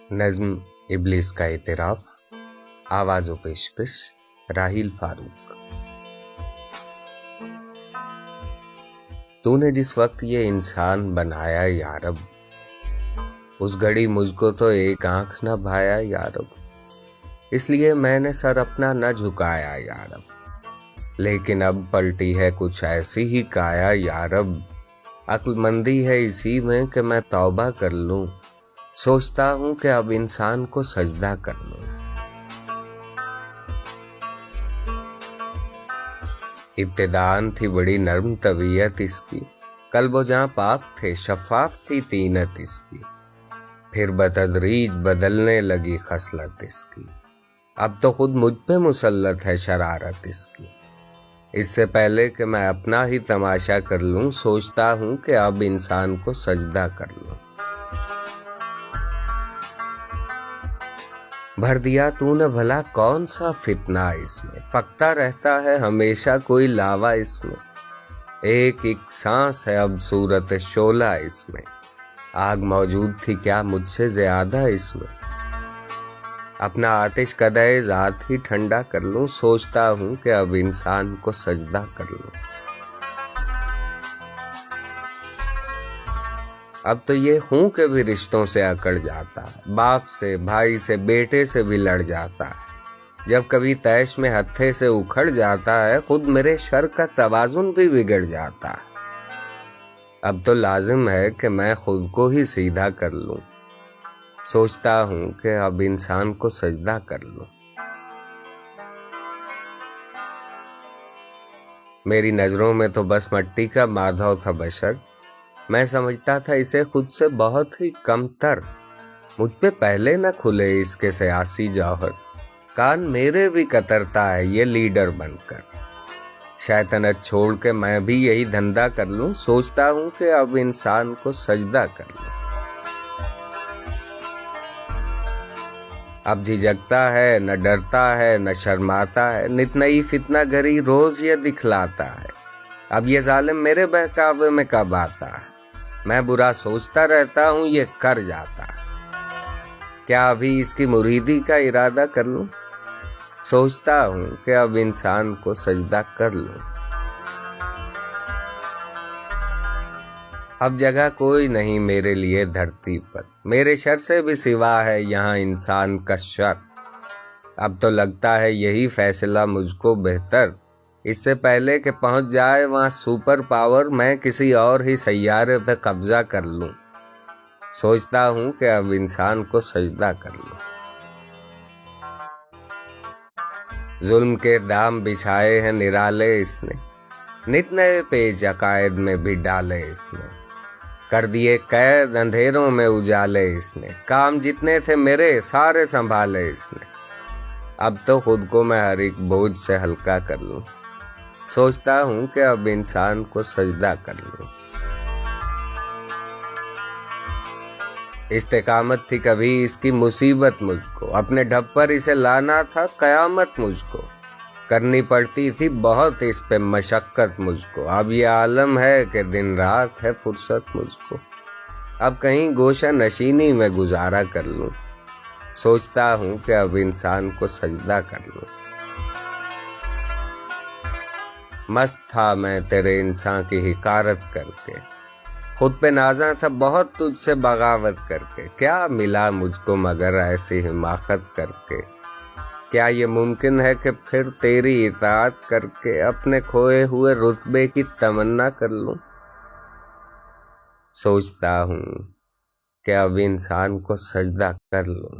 नज्म इब्लिस का इतराफ, आवाज़ व पेशकश राहिल फारूक। तूने जिस वक्त ये इंसान बनाया यारब, उस घड़ी मुझको तो एक आंख न भाया यारब, इसलिए मैंने सर अपना न झुकाया यारब। लेकिन अब पलटी है कुछ ऐसी ही काया यारब, अक्लमंदी है इसी में कि मैं तौबा कर लूं। सोचता हूं कि अब इंसान को सजदा कर लूं। इब्तिदान थी बड़ी नर्म तबीयत इसकी, कल्बो जहां पाक थे शफाफ थी तीनत इसकी। फिर बतदरीज बदलने लगी खसलत इसकी, अब तो खुद मुझ पे मुसल्लत है शरारत इसकी। इससे पहले कि मैं अपना ही तमाशा कर लूं, सोचता हूं कि अब इंसान को सजदा कर लूं। भर दिया तूने भला कौन सा फितना इसमें, पकता रहता है हमेशा कोई लावा इसमें। एक एक सांस है अब सूरत शोला इसमें, आग मौजूद थी क्या मुझसे ज्यादा इसमें। अपना आतिश कदे ज़ात ही ठंडा कर लूं, सोचता हूं कि अब इंसान को सजदा कर लूं। अब तो ये हूं कि भी रिश्तों से अकड़ जाता है, बाप से भाई से बेटे से भी लड़ जाता है। जब कभी तैश में हत्थे से उखड़ जाता है, खुद मेरे शर का तवाजुन भी बिगड़ जाता है। अब तो लाजिम है कि मैं खुद को ही सीधा कर लूं, सोचता हूं कि अब इंसान को सजदा कर लूं। मेरी नजरों में तो बस मट्टी का माधव था बशर, मैं समझता था इसे खुद से बहुत ही कमतर। मुझ पे पहले न खुले इसके सियासी जौहर, कान मेरे भी कतरता है ये लीडर बनकर। शैतानत छोड़ के मैं भी यही धंधा कर लूं, सोचता हूं कि अब इंसान को सजदा कर लूं। अब झिझकता है न डरता है न शर्माता है, नित नई फितना गरी रोज ये दिखलाता है। अब ये जालिम मेरे बहकावे में कब आता है, मैं बुरा सोचता रहता हूं ये कर जाता है। क्या अभी इसकी मुरीदी का इरादा कर लूं, सोचता हूं कि अब इंसान को सजदा कर लूं। अब जगह कोई नहीं मेरे लिए धरती पर, मेरे शर से भी सिवा है यहाँ इंसान का शर। अब तो लगता है यही फैसला मुझको बेहतर, इससे पहले कि पहुंच जाए वहां सुपर पावर, मैं किसी और ही सैयारे पे कब्जा कर लूं। सोचता हूं कि अब इंसान को सजदा कर लूं। जुल्म के दाम बिछाए हैं निराले इसने, नित नए पेच अकायद में भी डाले इसने। कर दिए कैद अंधेरों में उजाले इसने, काम जितने थे मेरे सारे संभाले इसने। अब तो खुद को मैं हर एक बोझ से हल्का कर लूं, सोचता हूं कि अब इंसान को सजदा कर लूं। इस्तेकामत थी कभी इसकी मुसीबत मुझको, अपने ढब पर इसे लाना था कयामत मुझको। करनी पड़ती थी बहुत इस पे मशक्कत मुझको, अब ये आलम है कि दिन रात है फुर्सत मुझको। अब कहीं गोशा नशीनी में गुजारा कर लूं, सोचता हूं कि अब इंसान को सजदा कर लूं। मस्त था मैं तेरे इंसान की हिकारत करके, खुद पे नाज़ा था बहुत तुझसे बगावत करके। क्या मिला मुझको मगर ऐसी हिमाकत करके, क्या ये मुमकिन है कि फिर तेरी इताअत करके अपने खोए हुए रुतबे की तमन्ना कर लूं। सोचता हूं कि अब इंसान को सजदा कर लूं।